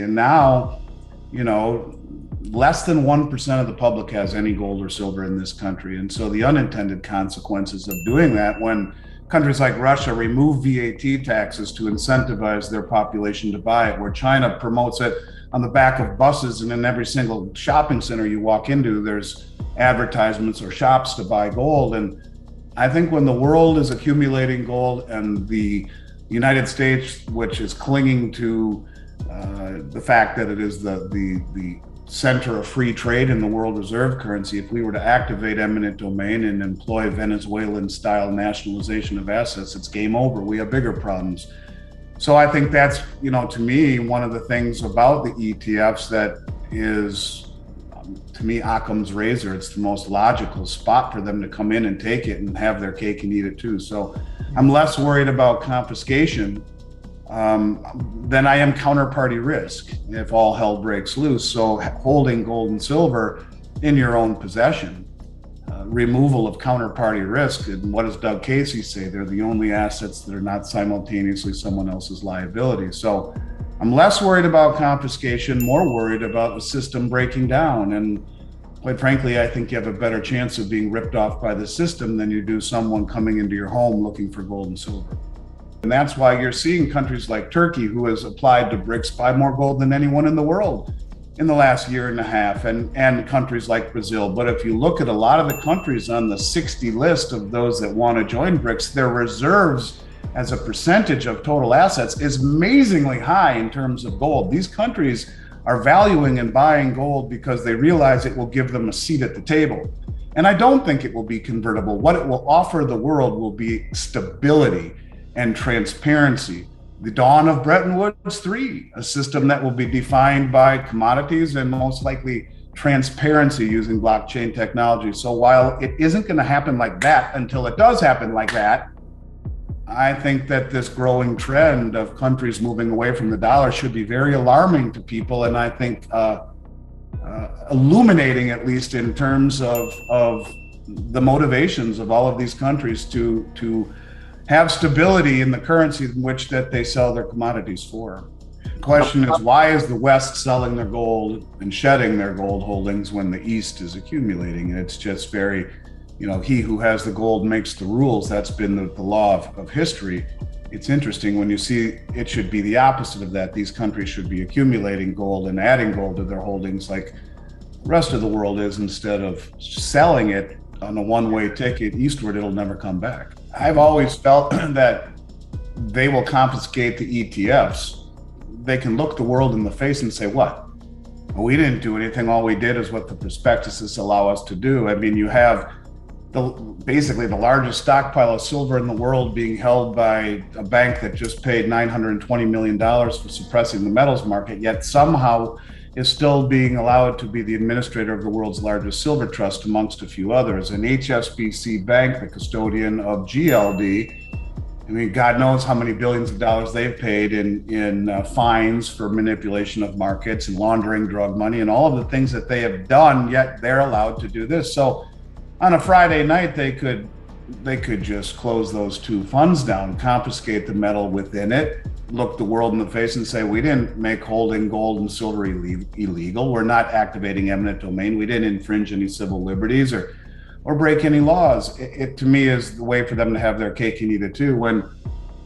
And now, you know, less than 1% of the public has any gold or silver in this country. And so the unintended consequences of doing that, when countries like Russia remove VAT taxes to incentivize their population to buy it, where China promotes it on the back of buses, and in every single shopping center you walk into, there's advertisements or shops to buy gold. And I think when the world is accumulating gold and the United States, which is clinging to the fact that it is the center of free trade in the world reserve currency, if we were to activate eminent domain and employ Venezuelan style nationalization of assets, it's game over. We have bigger problems. So I think that's, to me, one of the things about the ETFs that is, to me, Occam's razor. It's the most logical spot for them to come in and take it and have their cake and eat it too. So I'm less worried about confiscation than I am counterparty risk if all hell breaks loose. So holding gold and silver in your own possession, removal of counterparty risk. And what does Doug Casey say? They're the only assets that are not simultaneously someone else's liability. So I'm less worried about confiscation, more worried about the system breaking down. And quite frankly, I think you have a better chance of being ripped off by the system than you do someone coming into your home looking for gold and silver. And that's why you're seeing countries like Turkey, who has applied to BRICS, buy more gold than anyone in the world in the last year and a half, and countries like Brazil. But if you look at a lot of the countries on the 60 list of those that want to join BRICS, their reserves as a percentage of total assets is amazingly high in terms of gold. These countries are valuing and buying gold because they realize it will give them a seat at the table. And I don't think it will be convertible. What it will offer the world will be stability and transparency. The dawn of Bretton Woods 3, a system that will be defined by commodities and most likely transparency using blockchain technology. So while it isn't going to happen like that until it does happen like that, I think that this growing trend of countries moving away from the dollar should be very alarming to people. And I think illuminating, at least in terms of the motivations of all of these countries to have stability in the currency in which that they sell their commodities for. The question is, why is the West selling their gold and shedding their gold holdings when the East is accumulating? And it's just very, he who has the gold makes the rules. That's been the law of history. It's interesting when you see it should be the opposite of that. These countries should be accumulating gold and adding gold to their holdings like the rest of the world is, instead of selling it on a one-way ticket eastward. It'll never come back. I've always felt that they will confiscate the ETFs. They can look the world in the face and say, what? Well, we didn't do anything. All we did is what the prospectuses allow us to do. I mean, you have basically the largest stockpile of silver in the world being held by a bank that just paid $920 million for suppressing the metals market, yet somehow is still being allowed to be the administrator of the world's largest silver trust, amongst a few others. And HSBC Bank, the custodian of GLD, I mean, God knows how many billions of dollars they've paid in fines for manipulation of markets and laundering drug money and all of the things that they have done, yet they're allowed to do this. So on a Friday night, they could just close those two funds down, confiscate the metal within it, look the world in the face and say, we didn't make holding gold and silver illegal. We're not activating eminent domain. We didn't infringe any civil liberties or break any laws. It to me is the way for them to have their cake and eat it too. When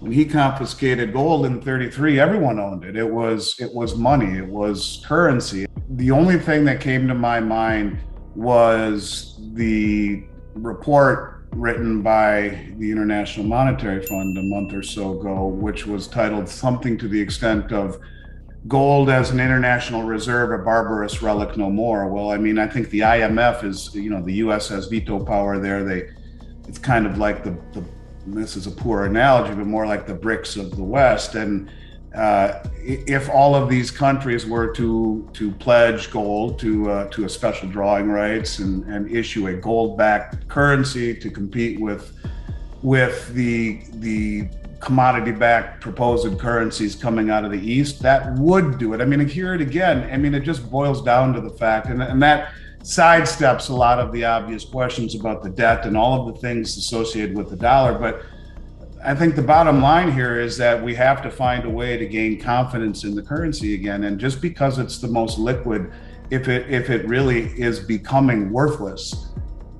he confiscated gold in 33, everyone owned it. It was money. It was currency. The only thing that came to my mind was the report written by the International Monetary Fund a month or so ago, which was titled something to the extent of "Gold as an International Reserve, a Barbarous Relic No More." Well, I mean, I think the IMF is, the US has veto power there. It's kind of like this is a poor analogy, but more like the BRICS of the West. And if all of these countries were to pledge gold to a special drawing rights and issue a gold-backed currency to compete with the commodity-backed proposed currencies coming out of the East, that would do it. I mean, hear it again. I mean, it just boils down to the fact, and that sidesteps a lot of the obvious questions about the debt and all of the things associated with the dollar. But I think the bottom line here is that we have to find a way to gain confidence in the currency again. And just because it's the most liquid, if it really is becoming worthless,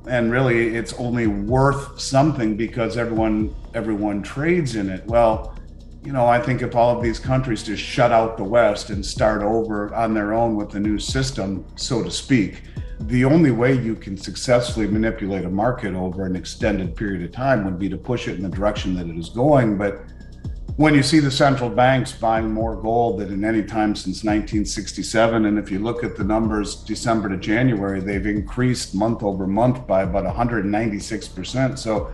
and really it's only worth something because everyone trades in it. Well, I think if all of these countries just shut out the West and start over on their own with the new system, so to speak, the only way you can successfully manipulate a market over an extended period of time would be to push it in the direction that it is going. But when you see the central banks buying more gold than in any time since 1967, and if you look at the numbers December to January, they've increased month over month by about 196%. So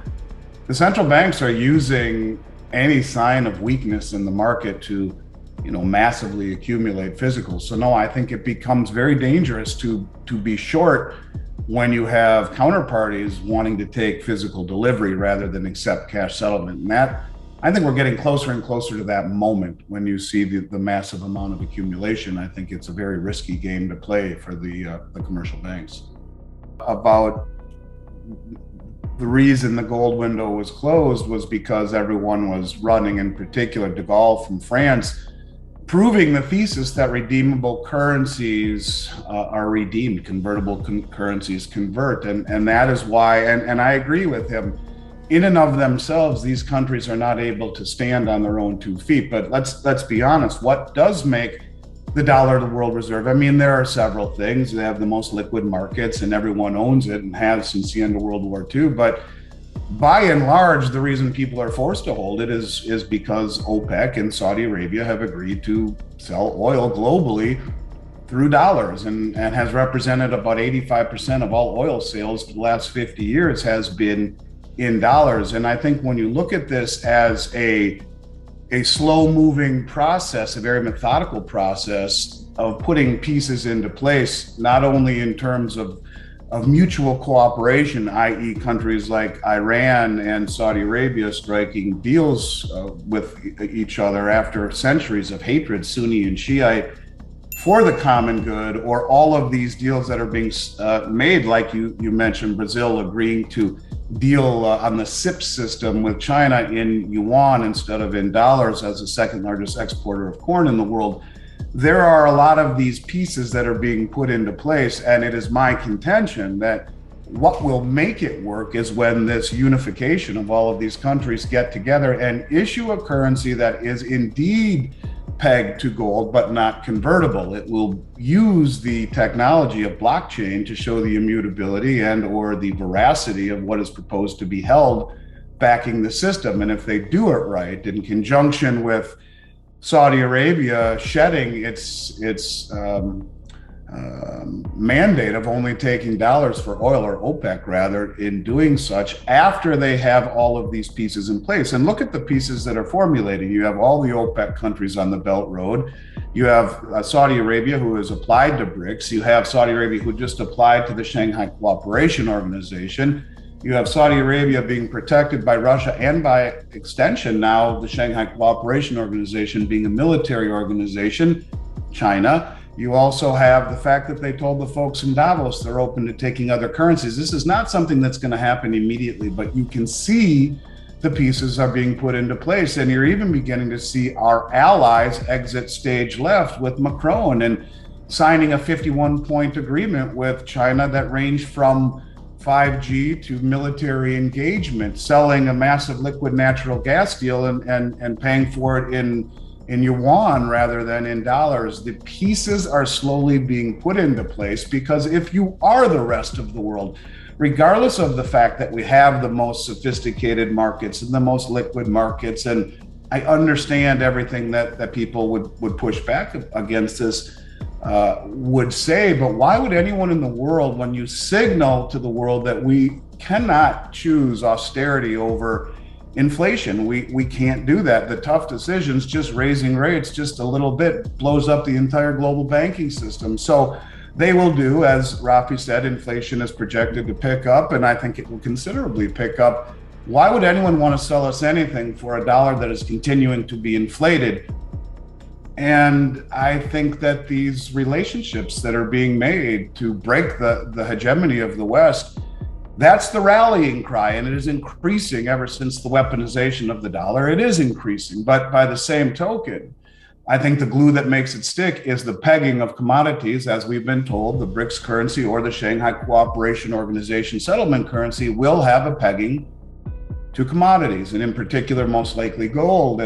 the central banks are using any sign of weakness in the market to massively accumulate physicals. So no, I think it becomes very dangerous to be short when you have counterparties wanting to take physical delivery rather than accept cash settlement. And that, I think we're getting closer and closer to that moment when you see the massive amount of accumulation. I think it's a very risky game to play for the commercial banks. About the reason the gold window was closed was because everyone was running, in particular De Gaulle from France, proving the thesis that redeemable currencies are redeemed, convertible currencies convert. And that is why, and I agree with him, in and of themselves, these countries are not able to stand on their own 2 feet. But let's be honest, what does make the dollar the world reserve? I mean, there are several things. They have the most liquid markets and everyone owns it and has since the end of World War II. But by and large, the reason people are forced to hold it is because OPEC and Saudi Arabia have agreed to sell oil globally through dollars and has represented about 85% of all oil sales for the last 50 years has been in dollars. And I think when you look at this as a slow moving process, a very methodical process of putting pieces into place, not only in terms of mutual cooperation, i.e. countries like Iran and Saudi Arabia striking deals with each other after centuries of hatred, Sunni and Shiite, for the common good, or all of these deals that are being made, like you mentioned, Brazil agreeing to deal on the SIP system with China in yuan instead of in dollars as the second largest exporter of corn in the world. There are a lot of these pieces that are being put into place, and it is my contention that what will make it work is when this unification of all of these countries get together and issue a currency that is indeed pegged to gold but not convertible. It will use the technology of blockchain to show the immutability and or the veracity of what is proposed to be held backing the system. And if they do it right, in conjunction with Saudi Arabia shedding its mandate of only taking dollars for oil, or OPEC rather, in doing such after they have all of these pieces in place. And look at the pieces that are formulating. You have all the OPEC countries on the Belt Road. You have Saudi Arabia, who has applied to BRICS. You have Saudi Arabia, who just applied to the Shanghai Cooperation Organization. You have Saudi Arabia being protected by Russia and by extension now the Shanghai Cooperation Organization being a military organization, China. You also have the fact that they told the folks in Davos they're open to taking other currencies. This is not something that's going to happen immediately, but you can see the pieces are being put into place. And you're even beginning to see our allies exit stage left with Macron and signing a 51-point agreement with China that ranged from 5G to military engagement, selling a massive liquid natural gas deal and paying for it in yuan rather than in dollars. The pieces are slowly being put into place because if you are the rest of the world, regardless of the fact that we have the most sophisticated markets and the most liquid markets, and I understand everything that people would push back against this, would say, but why would anyone in the world, when you signal to the world that we cannot choose austerity over inflation, we can't do that. The tough decisions, just raising rates just a little bit, blows up the entire global banking system. So they will do, as Rafi said, inflation is projected to pick up, and I think it will considerably pick up. Why would anyone want to sell us anything for a dollar that is continuing to be inflated? And I think that these relationships that are being made to break the hegemony of the West That's the rallying cry, and it is increasing ever since the weaponization of the dollar. It is increasing, but by the same token, I think the glue that makes it stick is the pegging of commodities. As we've been told, the BRICS currency or the Shanghai Cooperation Organization settlement currency will have a pegging to commodities, and in particular, most likely gold.